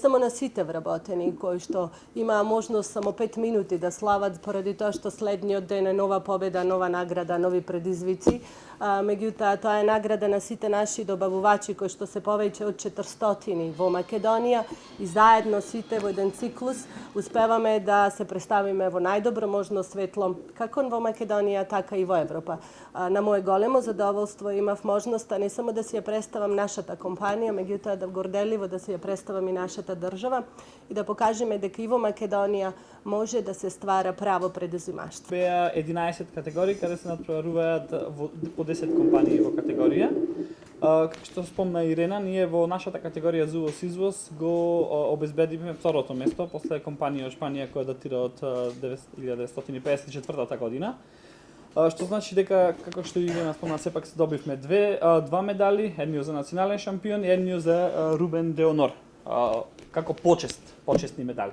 само на сите вработени кои што имаа можност само 5 минути да слават поради тоа што следниот ден е нова победа, нова награда, нови предизвици. Меѓутоа, тоа е награда на сите наши добавувачи кои што се повеќе од 400 во Македонија и заедно сите во еден циклус успеваме да се представиме во најдобро можно светло како во Македонија, така и во Европа. На моje големо задоволство имав можноста не само да си ја представам нашата компанија, меѓутоа да горделиво да си ја представам и нашата држава и да покажеме дека и во Македонија може да се ствара право предузимаштво. Беа 11 категории каде се натпреваруваат по 10 компании во категорија. Како што спомна Ирена, ние во нашата категорија за увоз-извоз го обезбедивме второто место после компанија од Шпанија која датира од 1954 година. Што значи дека, како што Ирена спомна, сепак се добивме два медали, едниот за национален шампион и едниот за Рубен де Онор, како почесни медали.